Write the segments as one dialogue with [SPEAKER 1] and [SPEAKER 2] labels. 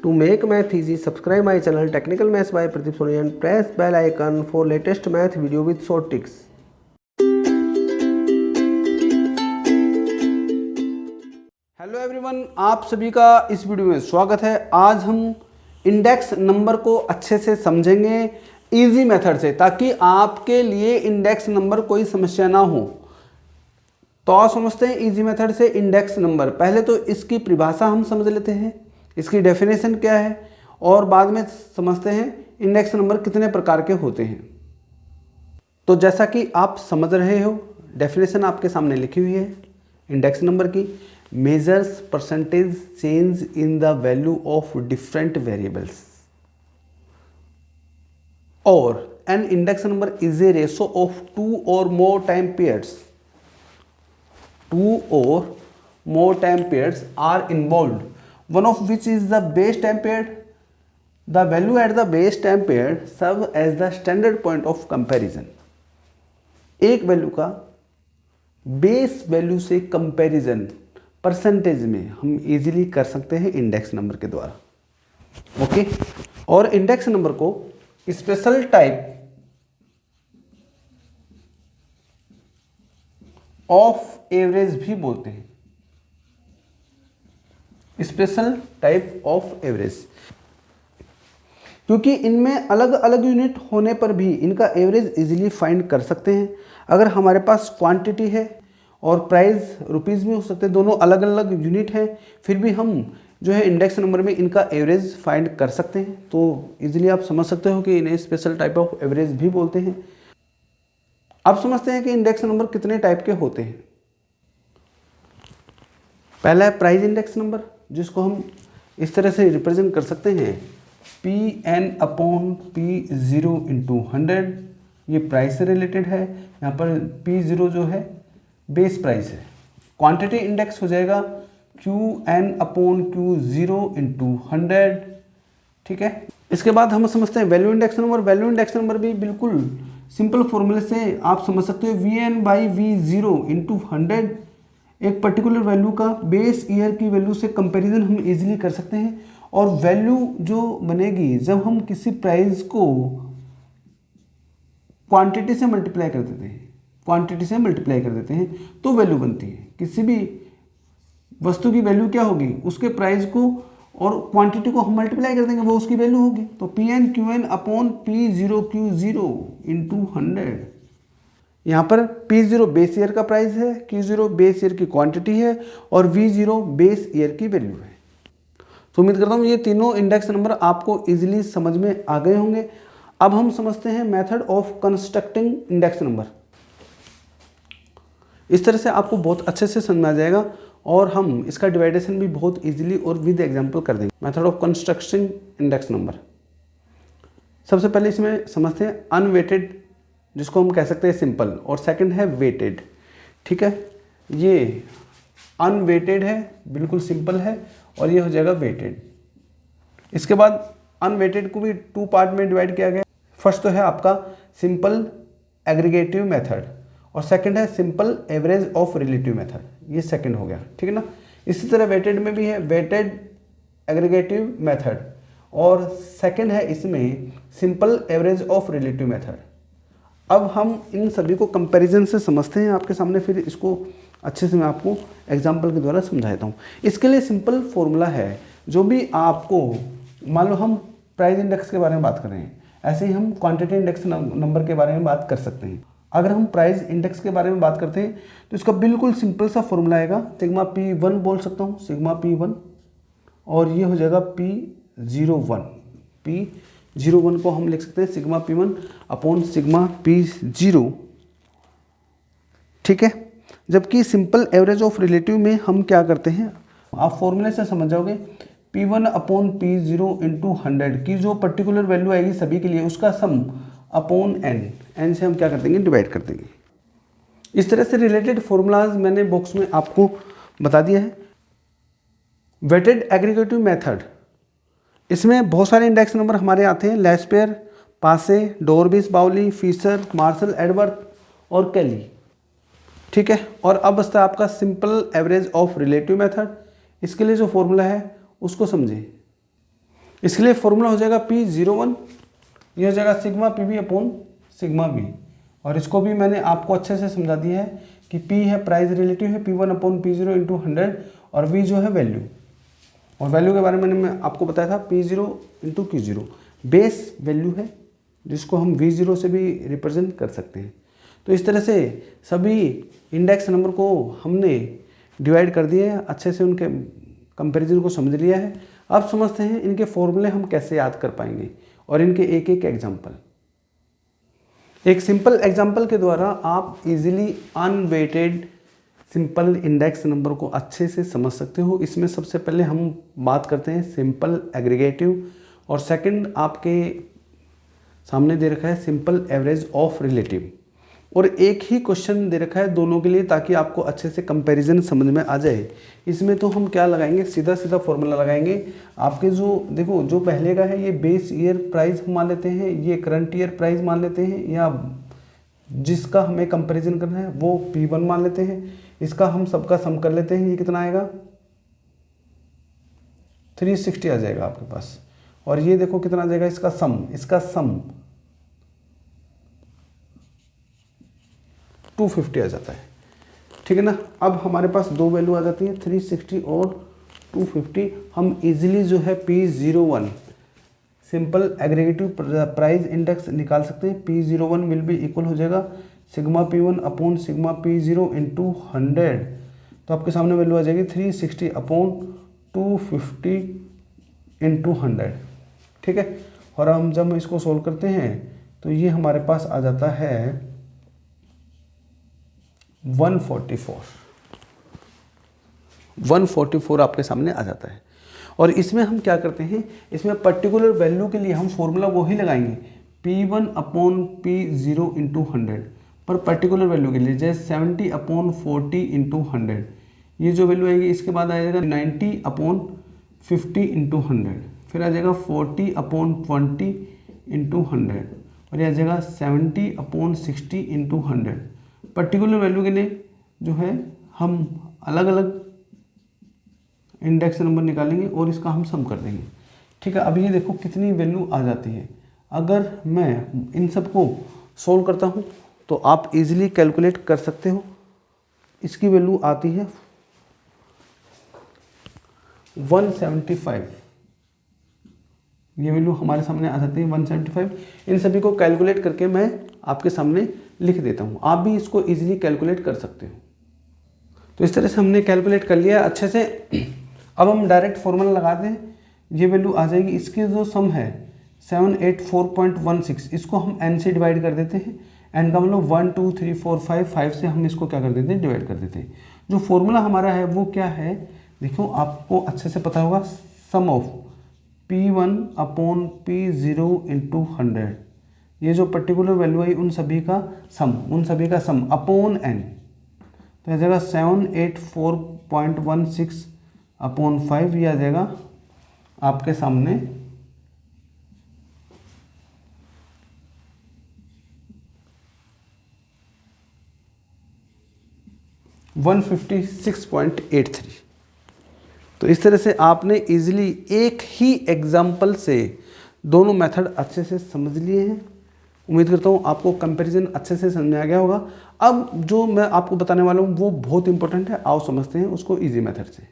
[SPEAKER 1] To make math easy, subscribe my channel Technical Maths by Pradeep Soni and press bell icon for latest math video with short tricks. Hello everyone, आप सभी का इस video में स्वागत है। आज हम इंडेक्स नंबर को अच्छे से समझेंगे इजी मेथड से, ताकि आपके लिए इंडेक्स नंबर कोई समस्या ना हो। तो आप समझते हैं इजी मेथड से इंडेक्स नंबर। पहले तो इसकी परिभाषा हम समझ लेते हैं, इसकी डेफिनेशन क्या है, और बाद में समझते हैं इंडेक्स नंबर कितने प्रकार के होते हैं। तो जैसा कि आप समझ रहे हो, डेफिनेशन आपके सामने लिखी हुई है इंडेक्स नंबर की। Measures percentage change in the value of different variables, और an index number is a ratio of two or more time periods. Two or more time periods are involved, one of which is the base time period. The value at the base time period serve as the standard point of comparison. एक value का base value से comparison percentage में हम easily कर सकते हैं index number के द्वारा। ओके, और इंडेक्स नंबर को स्पेशल टाइप ऑफ एवरेज भी बोलते हैं। स्पेशल टाइप ऑफ एवरेज, क्योंकि इनमें अलग अलग यूनिट होने पर भी इनका एवरेज इजीली फाइंड कर सकते हैं। अगर हमारे पास क्वांटिटी है और प्राइस रुपीज़ में हो सकते हैं, दोनों अलग अलग यूनिट हैं, फिर भी हम जो है इंडेक्स नंबर में इनका एवरेज फाइंड कर सकते हैं। तो इजीली आप समझ सकते हो कि इन्हें स्पेशल टाइप ऑफ एवरेज भी बोलते हैं। अब समझते हैं कि इंडेक्स नंबर कितने टाइप के होते हैं। पहला है प्राइस इंडेक्स नंबर, जिसको हम इस तरह से रिप्रेजेंट कर सकते हैं P(n/P0 × 100। ये प्राइस से रिलेटेड है। यहाँ पर P0 जो है बेस प्राइस है। क्वांटिटी इंडेक्स हो जाएगा Q(n/Q0 × 100। ठीक है, इसके बाद हम समझते हैं value index number. Value index number भी बिल्कुल सिंपल फॉर्मूले से आप समझ सकते हो। VN/V0 × 100। एक पर्टिकुलर वैल्यू का बेस ईयर की वैल्यू से कंपैरिजन हम इजीली कर सकते हैं। और वैल्यू जो बनेगी जब हम किसी प्राइस को क्वांटिटी से मल्टीप्लाई कर देते हैं, तो वैल्यू बनती है। किसी भी वस्तु की वैल्यू क्या होगी, उसके प्राइस को और क्वांटिटी को हम मल्टीप्लाई कर देंगे, वो उसकी वैल्यू होगी। तो PN/Q0 × 100। यहाँ पर P0 बेस ईयर का प्राइस है, Q0 बेस ईयर की क्वांटिटी है, और V0 बेस ईयर की वैल्यू है। तो उम्मीद करता हूँ ये तीनों इंडेक्स नंबर आपको इजीली समझ में आ गए होंगे। अब हम समझते हैं method of constructing index number. इस तरह से आपको बहुत अच्छे से समझ में आ जाएगा, और हम इसका डिवाइडेशन भी बहुत इजीली और विद एग्जाम्पल कर देंगे। Method of constructing index number, सबसे पहले इसमें समझते हैं अनवेटेड, जिसको हम कह सकते हैं सिंपल, और सेकंड है वेटेड। ठीक है, ये अनवेटेड है, बिल्कुल सिंपल है, और ये हो जाएगा वेटेड। इसके बाद अनवेटेड को भी टू पार्ट में डिवाइड किया गया। फर्स्ट तो है आपका सिंपल एग्रीगेटिव मेथड, और सेकंड है simple average of relative method. ये सेकंड हो गया, ठीक है ना। इसी तरह वेटेड में भी है वेटेड एग्रीगेटिव मेथड, और सेकंड है इसमें simple average of relative method. अब हम इन सभी को कंपैरिजन से समझते हैं आपके सामने, फिर इसको अच्छे से मैं आपको एग्जांपल के द्वारा समझाता हूँ। इसके लिए सिंपल फॉर्मूला है, जो भी आपको, मान लो हम प्राइस इंडेक्स के बारे में बात कर रहे हैं, ऐसे ही हम क्वांटिटी इंडेक्स नंबर के बारे में बात कर सकते हैं। अगर हम प्राइस इंडेक्स के बारे में बात करते हैं तो इसका बिल्कुल सिंपल सा फॉर्मूला आएगा, सिग्मा P1 बोल सकता हूँ, सिग्मा P1, और ये हो जाएगा P01। P01 को हम लिख सकते हैं सिग्मा P1 सिग्मा P0। ठीक है, जबकि सिंपल एवरेज ऑफ रिलेटिव में हम क्या करते हैं, आप फॉर्मूले से समझ जाओगे। P1/P0 × 100 की जो पर्टिकुलर वैल्यू आएगी सभी के लिए, उसका सम अपॉन n से हम क्या कर देंगे, डिवाइड कर देंगे। इस तरह से रिलेटेड फॉर्मूलाज मैंने बॉक्स में आपको बता दिया है। वेटेड एग्रीगेटिव मेथड, इसमें बहुत सारे इंडेक्स नंबर हमारे आते हैं। लेस्पेयर, पासे, डोरबिस, बाउली, फिशर, मार्शल, एडवर्थ और कैली। ठीक है, और अब बचता है आपका simple average of relative method. इसके लिए जो फॉर्मूला है उसको समझें। इसके लिए फॉर्मूला हो जाएगा P01, ये हो जाएगा sigma PB upon sigma B। और इसको भी मैंने आपको अच्छे से समझा दिया है कि P है प्राइस रिलेटिव है, P1 अपॉन P0 इंटू 100, और V जो है वैल्यू। और वैल्यू के बारे में मैं आपको बताया था P0 into Q0 base value है, जिसको हम V0 से भी रिप्रेजेंट कर सकते हैं। तो इस तरह से सभी इंडेक्स नंबर को हमने डिवाइड कर दिए हैं, अच्छे से उनके कंपैरिजन को समझ लिया है। अब समझते हैं इनके फॉर्मूले हम कैसे याद कर पाएंगे और इनके एक एक एग्जाम्पल। एक सिंपल एग्जाम्पल के द्वारा आप easily unweighted simple index number को अच्छे से समझ सकते हो। इसमें सबसे पहले हम बात करते हैं सिंपल एग्रीगेटिव, और सेकंड आपके सामने दे रखा है सिंपल एवरेज ऑफ रिलेटिव। और एक ही क्वेश्चन दे रखा है दोनों के लिए, ताकि आपको अच्छे से कंपैरिजन समझ में आ जाए। इसमें तो हम क्या लगाएंगे, सीधा सीधा फॉर्मूला लगाएंगे। आपके जो देखो जो पहले का है ये बेस ईयर प्राइस हम मान लेते हैं, ये करंट ईयर प्राइस मान लेते हैं, या जिसका हमें कंपैरिजन करना है वो P1 मान लेते हैं। इसका हम सबका सम कर लेते हैं, ये कितना आएगा 360 आ जाएगा आपके पास। और ये देखो कितना आ जाएगा इसका सम 250 आ जाता है, ठीक है ना। अब हमारे पास दो वैल्यू आ जाती है 360 और 250। हम इजीली जो है P01 simple aggregative price index निकाल सकते हैं। P01 विल बी इक्वल हो जाएगा sigma P1 upon sigma P0 into 100। तो आपके सामने वैल्यू आ जाएगी 360 अपॉन 250 इंटू 100, ठीक है। और हम जब इसको सोल्व करते हैं तो ये हमारे पास आ जाता है 144 आपके सामने आ जाता है। और इसमें हम क्या करते हैं, इसमें पर्टिकुलर वैल्यू के लिए हम फॉर्मूला वही लगाएंगे P1 अपॉन P0 इंटू 100 पर पर्टिकुलर वैल्यू के लिए, जैसे 70 अपॉन 40 इंटू 100। ये जो वैल्यू आएगी इसके बाद आ जाएगा 90 अपॉन 50 इंटू 100, फिर आ जाएगा 40 अपॉन 20 इंटू 100, और यह आ जाएगा 70 अपॉन 60 इंटू 100। पर्टिकुलर वैल्यू के लिए जो है हम अलग अलग इंडेक्स नंबर निकालेंगे और इसका हम सम कर देंगे, ठीक है। अब ये देखो कितनी वैल्यू आ जाती है। अगर मैं इन सब को सोल्व करता हूँ तो आप इजीली कैलकुलेट कर सकते हो। इसकी वैल्यू आती है 175, ये वैल्यू हमारे सामने आ जाती है 175। इन सभी को कैलकुलेट करके मैं आपके सामने लिख देता हूँ, आप भी इसको इजीली कैलकुलेट कर सकते हो। तो इस तरह से हमने कैलकुलेट कर लिया अच्छे से। अब हम डायरेक्ट फॉर्मूला लगाते हैं, ये वैल्यू आ जाएगी। इसकी जो सम है 784.16, इसको हम n से डिवाइड कर देते हैं। n का मतलब 1 2 3 4 5 से हम इसको क्या कर देते हैं, डिवाइड कर देते हैं। जो फॉर्मूला हमारा है वो क्या है, देखो आपको अच्छे से पता होगा, सम of P1 upon P0 into 100। ये जो पर्टिकुलर वैल्यू आई उन सभी का सम अपॉन n, तो आ जाएगा 784.16 अपॉन 5। ये आ जाएगा आपके सामने 156.83। तो इस तरह से आपने इजीली एक ही एग्जाम्पल से दोनों मेथड अच्छे से समझ लिए हैं। उम्मीद करता हूँ आपको कंपैरिजन अच्छे से समझ में आ गया होगा। अब जो मैं आपको बताने वाला हूँ वो बहुत इंपॉर्टेंट है, आओ समझते हैं उसको इजी मेथड से।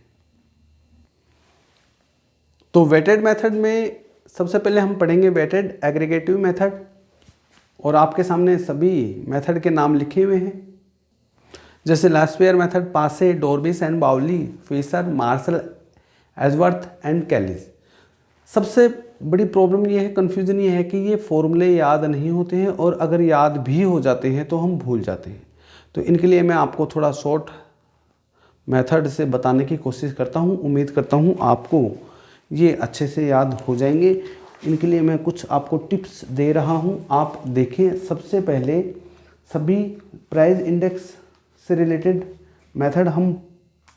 [SPEAKER 1] तो वेटेड मेथड में सबसे पहले हम पढ़ेंगे वेटेड एग्रीगेटिव मेथड, और आपके सामने सभी मेथड के नाम लिखे हुए हैं, जैसे Laspeyres method, Paasche, Drobisch and Bowley, Fisher, Marshall, Edgeworth and Kelly's. सबसे बड़ी प्रॉब्लम ये है, कन्फ्यूजन ये है कि ये फॉर्मूले याद नहीं होते हैं, और अगर याद भी हो जाते हैं तो हम भूल जाते हैं। तो इनके लिए मैं आपको थोड़ा शॉर्ट मेथड से बताने की कोशिश करता हूँ। उम्मीद करता हूँ आपको ये अच्छे से याद हो जाएंगे। इनके लिए मैं कुछ आपको टिप्स दे रहा हूँ, आप देखें। सबसे पहले सभी प्राइस इंडेक्स से रिलेटेड मेथड हम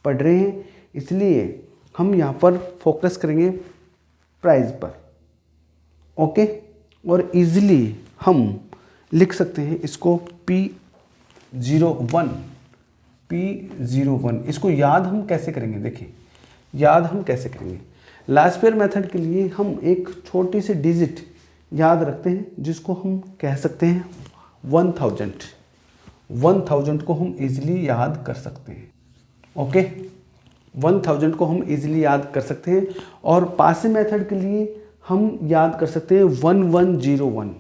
[SPEAKER 1] पढ़ रहे हैं, इसलिए हम यहाँ पर फोकस करेंगे प्राइस पर, ओके। और इजीली हम लिख सकते हैं इसको P01। इसको याद हम कैसे करेंगे, देखिए याद हम कैसे करेंगे। लास्ट पेयर मेथड के लिए हम एक छोटी सी डिजिट याद रखते हैं जिसको हम कह सकते हैं 1000 को हम इजीली याद कर सकते हैं। ओके, 1000 को हम इजीली याद कर सकते हैं। और पासे मेथड के लिए हम याद कर सकते हैं 1101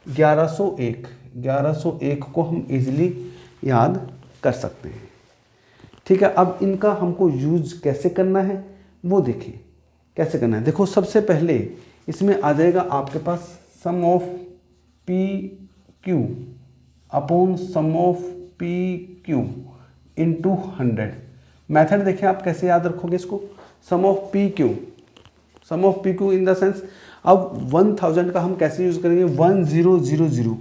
[SPEAKER 1] 1101 को हम इजीली याद कर सकते हैं। ठीक है, अब इनका हमको यूज कैसे करना है वो देखिए कैसे करना है। देखो, सबसे पहले इसमें आ जाएगा आपके पास sum of P Q upon sum of P Q into 100। Method देखिए आप कैसे याद रखोगे इसको, sum of P Q in the sense, अब 1000 का हम कैसे यूज करेंगे 1000,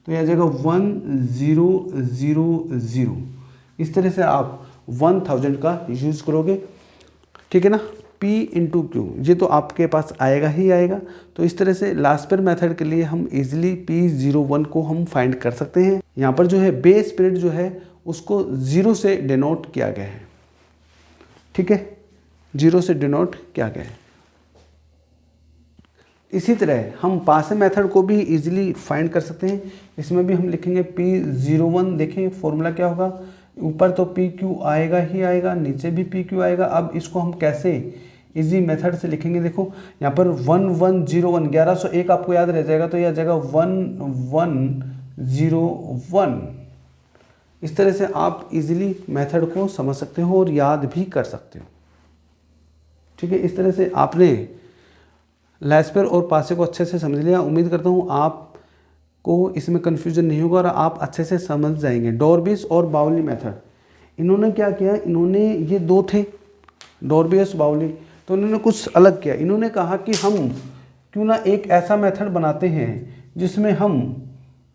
[SPEAKER 1] तो यह आ जाएगा 1000। इस तरह से आप 1000 का यूज करोगे। ठीक है ना, P इंटू क्यू ये तो आपके पास आएगा ही आएगा। तो इस तरह से लास्ट पेयर मेथड के लिए हम इजीली P01 को हम फाइंड कर सकते हैं। यहाँ पर जो है बेस पीरियड जो है उसको 0 से डिनोट किया गया है। ठीक है, 0 से डिनोट किया गया है। इसी तरह हम पासे मेथड को भी इजीली फाइंड कर सकते हैं। इसमें भी हम लिखेंगे P01। देखें फॉर्मूला क्या होगा, ऊपर तो PQ आएगा ही आएगा, नीचे भी PQ आएगा। अब इसको हम कैसे इजी मेथड से लिखेंगे, देखो यहाँ पर 1101 1101 आपको याद रह जाएगा, तो यह आ जाएगा 1101। इस तरह से आप इजीली मेथड को समझ सकते हो और याद भी कर सकते हो। ठीक है, इस तरह से आपने लास्ट पेयर और पासे को अच्छे से समझ लिया। उम्मीद करता हूँ आपको इसमें कन्फ्यूजन नहीं होगा और आप अच्छे से समझ जाएंगे। डॉर्बिस और बाउली मेथड, इन्होंने क्या किया, इन्होंने ये दो थे डॉर्बिस बाउली, तो इन्होंने कुछ अलग किया। इन्होंने कहा कि हम क्यों ना एक ऐसा मेथड बनाते हैं जिसमें हम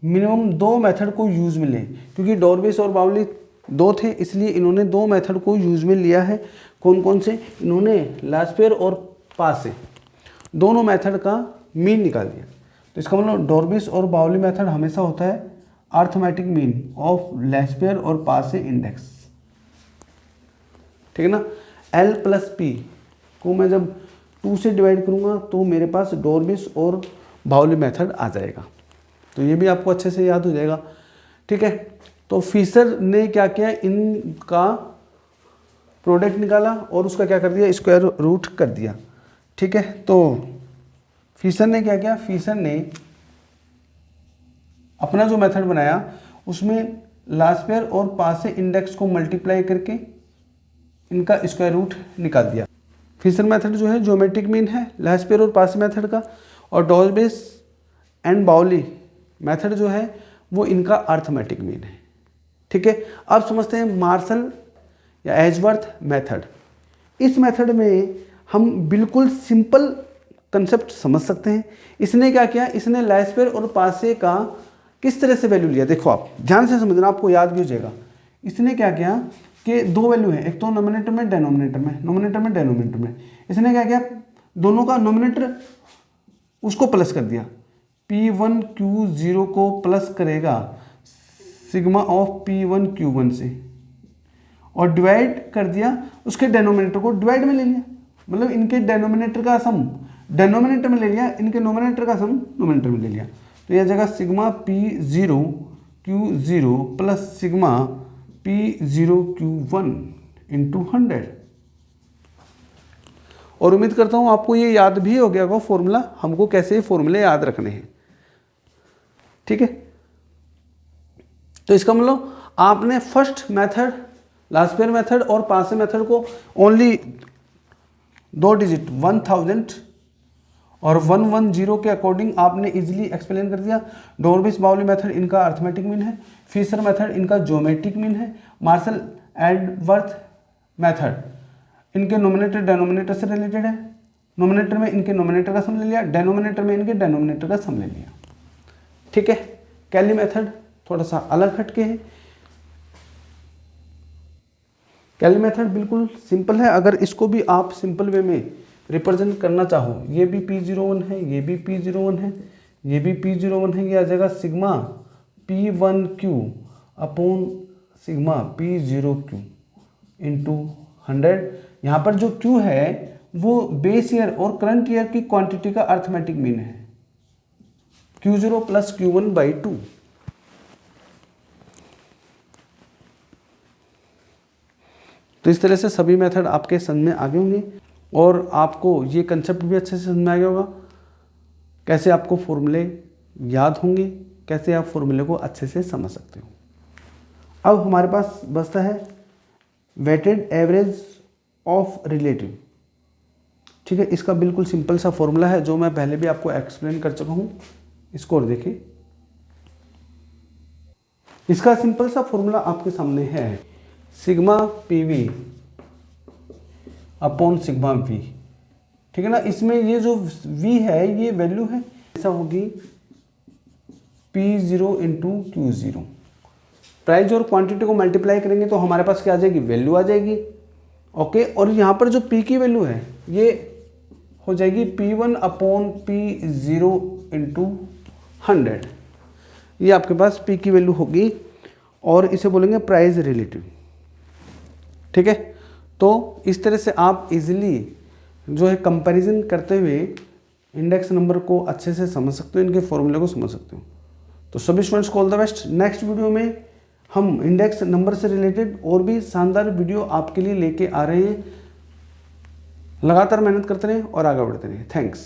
[SPEAKER 1] मिनिमम 2 मेथड को यूज़ में लें, क्योंकि डॉर्बिस और बाउली 2 थे इसलिए इन्होंने 2 मेथड को यूज़ में लिया है। कौन कौन से, इन्होंने लास्ट पेयर और पासे दोनों मेथड का मीन निकाल दिया। तो इसका मतलब डॉर्बिस और बाउली मेथड हमेशा होता है arithmetic mean of last pair और पासे इंडेक्स। ठीक है ना, L प्लस पी को मैं जब 2 से डिवाइड करूंगा तो मेरे पास डॉर्बिस और बाउली मेथड आ जाएगा। तो ये भी आपको अच्छे से याद हो जाएगा। ठीक है, तो फिशर ने क्या किया, इनका प्रोडक्ट निकाला और उसका क्या कर दिया, स्क्वायर रूट कर दिया। ठीक है, तो फिशर ने क्या किया, फिशर ने अपना जो मेथड बनाया उसमें लास्ट पेयर और पासे इंडेक्स को मल्टीप्लाई करके इनका स्क्वायर रूट निकाल दिया। फिशर मेथड जो है ज्योमेट्रिक मीन है लास्ट पेयर और पासे मेथड का, और डॉर्बिस एंड बाउली मेथड जो है वो इनका अर्थमेटिक मीन है। ठीक है, अब समझते हैं मार्शल या एजवर्थ मेथड। इस मेथड में हम बिल्कुल सिंपल कंसेप्ट समझ सकते हैं। इसने क्या किया, इसने लास्ट पेयर और पासे का किस तरह से वैल्यू लिया, देखो आप ध्यान से समझना, आपको याद भी हो जाएगा। इसने क्या किया कि 2 वैल्यू है, एक तो नोमिनेटर में डेनोमिनेटर में। इसने क्या किया, दोनों का नोमिनेटर उसको प्लस कर दिया, P1Q0 को प्लस करेगा सिग्मा ऑफ P1Q1 से, और डिवाइड कर दिया उसके डेनोमिनेटर को डिवाइड में ले लिया, मतलब इनके डेनोमिनेटर का सम डेनोमिनेटर में ले लिया, इनके नोमिनेटर का सम नोमिनेटर में ले लिया। तो यह जगह sigma P0Q0 plus sigma P0Q1 into 100। और उम्मीद करता हूँ आपको ये याद भी हो गया होगा फॉर्मूला, हमको कैसे फॉर्मूले याद रखने हैं। ठीक है, तो इसका मतलब आपने first method last pair method और पासे मेथड को ओनली 2 डिजिट 1000 और 110 के अकॉर्डिंग आपने इजीली एक्सप्लेन कर दिया। डॉर्बिस बाउली मेथड इनका अर्थमेटिक मीन है, फिशर मेथड इनका ज्योमेट्रिक मीन है, मार्शल एडवर्थ मेथड इनके नोमिनेटर डेनोमिनेटर से रिलेटेड है, नोमिनेटर में इनके नोमिनेटर का सम ले लिया, डेनोमिनेटर में इनके डेनोमिनेटर का सम ले लिया। ठीक है, कैली मेथड थोड़ा सा अलग हटके है। कैली मेथड बिल्कुल सिंपल है, अगर इसको भी आप सिंपल वे में रिप्रेजेंट करना चाहो, ये भी P01 है, ये भी P01 है, ये भी P01 है, ये आ जाएगा sigma P1Q upon sigma P0Q into 100। यहाँ पर जो Q है वो बेस ईयर और करंट ईयर की क्वांटिटी का अर्थमेटिक मीन है, Q0 प्लस Q1/2। तो इस तरह से सभी मेथड आपके समझ में आगे होंगे और आपको ये कंसेप्ट भी अच्छे से समझ में आ गया होगा, कैसे आपको फॉर्मूले याद होंगे, कैसे आप फॉर्मूले को अच्छे से समझ सकते हो। अब हमारे पास बचता है वेटेड एवरेज ऑफ रिलेटिव। ठीक है, इसका बिल्कुल सिंपल सा फॉर्मूला है जो मैं पहले भी आपको एक्सप्लेन कर चुका हूँ। इसको और देखिए, इसका सिंपल सा फॉर्मूला आपके सामने है, sigma PV upon sigma V। ठीक है ना, इसमें ये जो V है ये वैल्यू है, ऐसा होगी P0 इंटू Q0। प्राइस और क्वांटिटी को मल्टीप्लाई करेंगे तो हमारे पास क्या आ जाएगी, वैल्यू आ जाएगी। ओके, और यहाँ पर जो P की वैल्यू है ये हो जाएगी P1 अपॉन P0 इंटू 100। ये आपके पास P की वैल्यू होगी और इसे बोलेंगे प्राइस रिलेटिव। ठीक है, तो इस तरह से आप इजीली जो है कंपैरिजन करते हुए इंडेक्स नंबर को अच्छे से समझ सकते हो, इनके फॉर्मूले को समझ सकते हो। तो सभी स्टूडेंट्स को all the best. Next video में हम इंडेक्स नंबर से रिलेटेड और भी शानदार वीडियो आपके लिए लेके आ रहे हैं। लगातार मेहनत करते रहें और आगे बढ़ते रहें। थैंक्स।